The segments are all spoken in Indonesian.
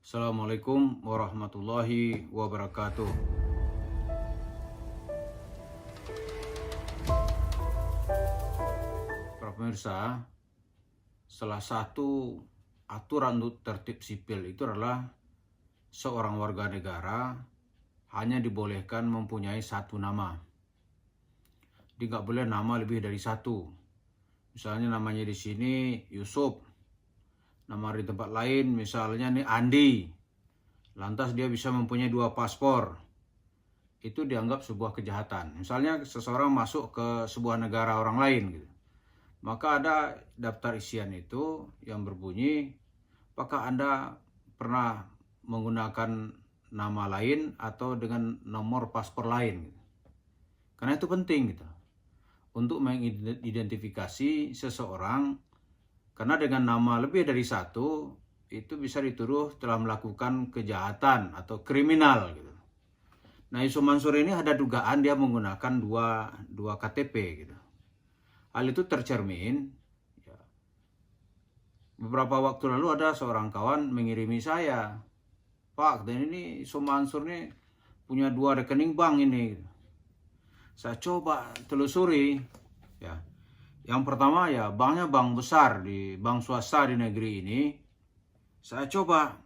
Assalamualaikum warahmatullahi wabarakatuh. Para pemirsa, salah satu aturan untuk tertib sipil itu adalah seorang warga negara hanya dibolehkan mempunyai satu nama. Dia nggak boleh nama lebih dari satu. Misalnya namanya di sini Yusuf, nama di tempat lain misalnya nih Andi. Lantas dia bisa mempunyai 2 paspor. Itu dianggap sebuah kejahatan. Misalnya seseorang masuk ke sebuah negara orang lain gitu. Maka ada daftar isian itu yang berbunyi, apakah Anda pernah menggunakan nama lain atau dengan nomor paspor lain gitu. Karena itu penting gitu. Untuk mengidentifikasi seseorang, karena dengan nama lebih dari satu itu bisa dituduh telah melakukan kejahatan atau kriminal gitu. Nah, Yusuf Mansur ini ada dugaan dia menggunakan dua KTP gitu. Hal itu tercermin ya, beberapa waktu lalu ada seorang kawan mengirimi saya, Pak, dan ini Yusuf Mansur ini punya 2 rekening bank ini. Saya coba telusuri ya. Yang pertama ya banknya bank besar, di bank swasta di negeri ini. Saya coba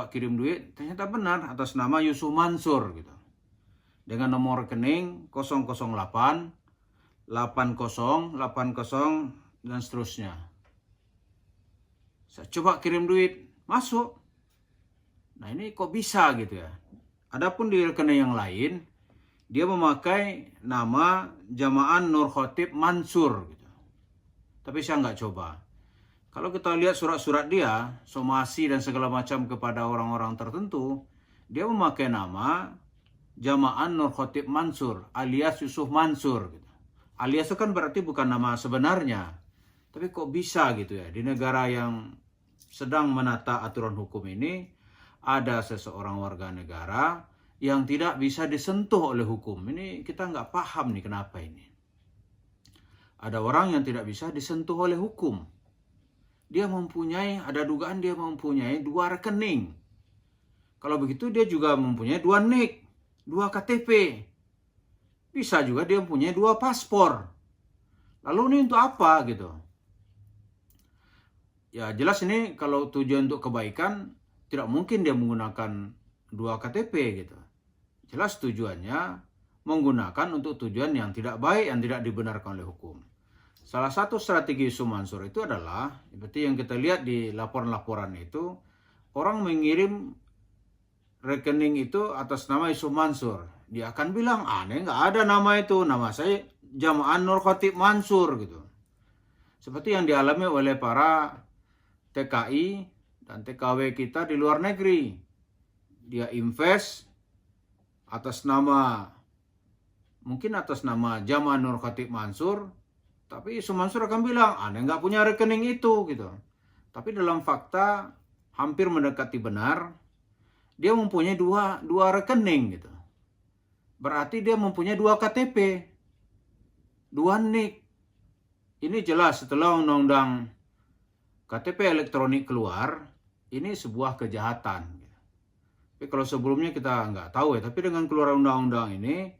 kirim duit, ternyata benar atas nama Yusuf Mansur gitu. Dengan nomor rekening 008 80 80 dan seterusnya. Saya coba kirim duit, masuk. Nah, ini kok bisa gitu ya. Adapun di rekening yang lain, dia memakai nama Jama'an Nur Khotib Mansur gitu. Tapi saya nggak coba. Kalau kita lihat surat-surat dia, somasi dan segala macam kepada orang-orang tertentu, dia memakai nama Jama'an Nur Khotib Mansur alias Yusuf Mansur gitu. Alias itu kan berarti bukan nama sebenarnya. Tapi kok bisa gitu ya, di negara yang sedang menata aturan hukum ini, ada seseorang warga negara yang tidak bisa disentuh oleh hukum. Ini kita nggak paham nih kenapa ini. Ada orang yang tidak bisa disentuh oleh hukum. Dia ada dugaan dia mempunyai 2 rekening. Kalau begitu dia juga mempunyai 2 NIK, 2 KTP. Bisa juga dia mempunyai 2 paspor. Lalu ini untuk apa gitu? Ya jelas ini kalau tujuan untuk kebaikan, tidak mungkin dia menggunakan 2 KTP gitu. Jelas tujuannya menggunakan untuk tujuan yang tidak baik, yang tidak dibenarkan oleh hukum. Salah satu strategi Yusuf Mansur itu adalah, seperti yang kita lihat di laporan-laporan itu, orang mengirim rekening itu atas nama Yusuf Mansur. Dia akan bilang, aneh nggak ada nama itu, nama saya Jama'an Nur Khotib Mansur gitu. Seperti yang dialami oleh para TKI dan TKW kita di luar negeri. Dia invest mungkin atas nama Jama'an Nur Khotib Mansur, tapi Yusuf Mansur akan bilang, Anda nggak punya rekening itu gitu. Tapi dalam fakta hampir mendekati benar, dia mempunyai dua rekening gitu. Berarti dia mempunyai 2 KTP, 2 NIK. Ini jelas setelah undang-undang KTP elektronik keluar, ini sebuah kejahatan. Tapi kalau sebelumnya kita nggak tahu ya, tapi dengan keluar undang-undang ini,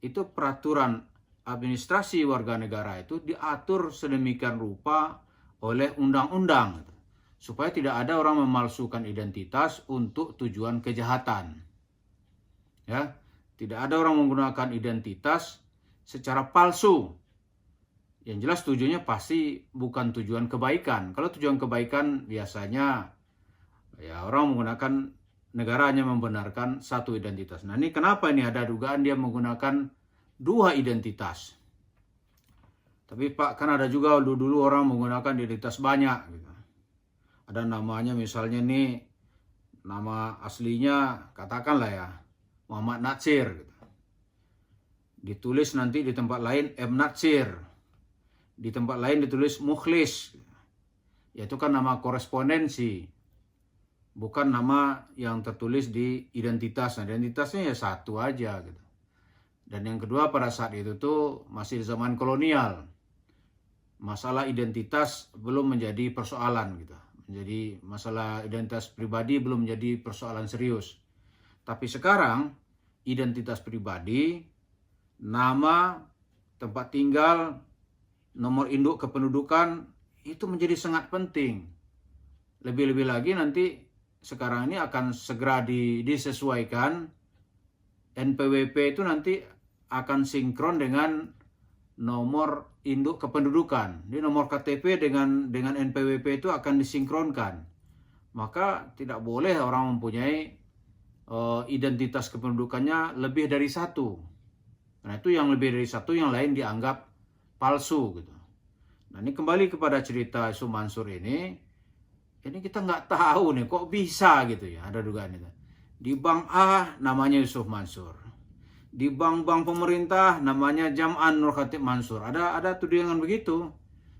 itu peraturan administrasi warga negara itu diatur sedemikian rupa oleh undang-undang supaya tidak ada orang memalsukan identitas untuk tujuan kejahatan. Ya, tidak ada orang menggunakan identitas secara palsu. Yang jelas tujuannya pasti bukan tujuan kebaikan. Kalau tujuan kebaikan biasanya ya orang menggunakan, negara hanya membenarkan satu identitas. Nah, ini kenapa ini ada dugaan dia menggunakan 2 identitas. Tapi Pak, kan ada juga dulu orang menggunakan identitas banyak gitu. Ada namanya misalnya nih, nama aslinya katakanlah ya Muhammad Natsir gitu. Ditulis nanti di tempat lain M. Natsir. Di tempat lain ditulis Mukhlis. Yaitu kan nama korespondensi. Bukan nama yang tertulis di identitas. Nah, identitasnya ya satu aja gitu. Dan yang kedua, pada saat itu tuh masih zaman kolonial. Masalah identitas belum menjadi persoalan gitu. Jadi masalah identitas pribadi belum menjadi persoalan serius. Tapi sekarang identitas pribadi, nama, tempat tinggal, nomor induk kependudukan itu menjadi sangat penting. Lebih-lebih lagi nanti sekarang ini akan segera disesuaikan. NPWP itu nanti akan sinkron dengan nomor induk kependudukan. Di nomor KTP dengan NPWP itu akan disinkronkan. Maka tidak boleh orang mempunyai identitas kependudukannya lebih dari satu. Nah itu yang lebih dari satu, yang lain dianggap palsu gitu. Nah ini kembali kepada cerita Yusuf Mansur ini kita nggak tahu nih kok bisa gitu ya, ada dugaan itu. Di bank A namanya Yusuf Mansur, di bank-bank pemerintah namanya Jam'an Nur Khatib Mansur. Ada tudingan begitu.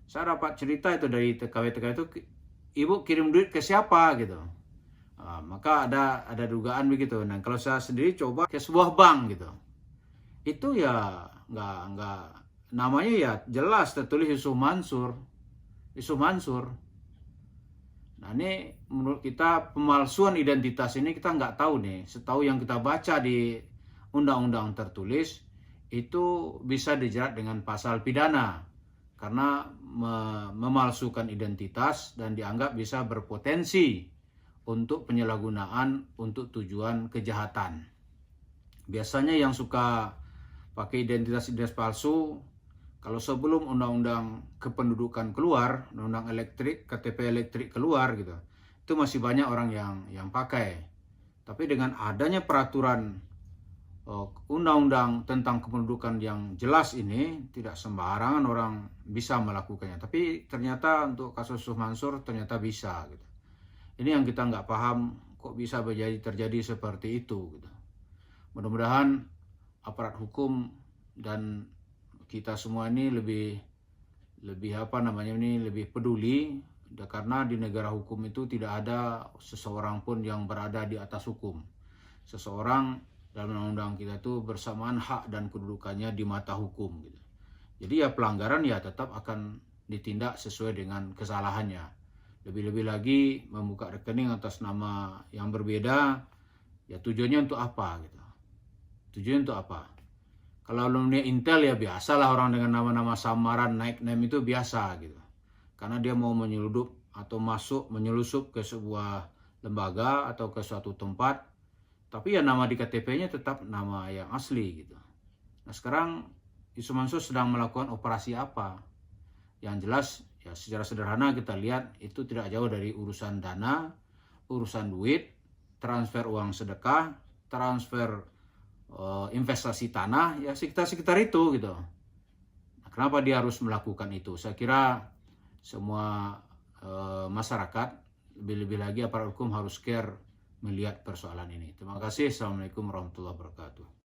Saya dapat cerita itu dari TKW itu, ibu kirim duit ke siapa gitu. Maka ada dugaan begitu. Nah kalau saya sendiri coba ke sebuah bank gitu, itu ya nggak namanya ya jelas tertulis Yusuf Mansur. Nah ini menurut kita pemalsuan identitas ini kita nggak tahu nih. Setahu yang kita baca di undang-undang tertulis itu bisa dijerat dengan pasal pidana karena memalsukan identitas dan dianggap bisa berpotensi untuk penyalahgunaan untuk tujuan kejahatan. Biasanya yang suka pakai identitas palsu, kalau sebelum undang-undang kependudukan keluar, undang-undang elektrik, KTP elektrik keluar gitu, itu masih banyak orang yang pakai. Tapi dengan adanya peraturan undang-undang tentang kependudukan yang jelas ini, tidak sembarangan orang bisa melakukannya. Tapi ternyata untuk kasus Yusuf Mansur ternyata bisa gitu. Ini yang kita nggak paham, kok bisa terjadi seperti itu gitu. Mudah-mudahan aparat hukum dan kita semua ini lebih lebih peduli, karena di negara hukum itu tidak ada seseorang pun yang berada di atas hukum. Seseorang dalam undang-undang kita itu bersamaan hak dan kedudukannya di mata hukum gitu. Jadi ya pelanggaran ya tetap akan ditindak sesuai dengan kesalahannya. Lebih-lebih lagi membuka rekening atas nama yang berbeda, ya tujuannya untuk apa gitu. Tujuannya untuk apa? Kalau dunia Intel ya biasalah orang dengan nama-nama samaran naik name itu biasa gitu. Karena dia mau menyeludup atau menyelusup ke sebuah lembaga atau ke suatu tempat. Tapi ya nama di KTP-nya tetap nama yang asli gitu. Nah sekarang Yusuf Mansur sedang melakukan operasi apa? Yang jelas ya secara sederhana kita lihat itu tidak jauh dari urusan dana, urusan duit, transfer uang sedekah, transfer investasi tanah, ya sekitar itu gitu. Nah, kenapa dia harus melakukan itu? Saya kira semua masyarakat, lebih-lebih lagi aparat hukum harus care melihat persoalan ini. Terima kasih. Assalamualaikum warahmatullahi wabarakatuh.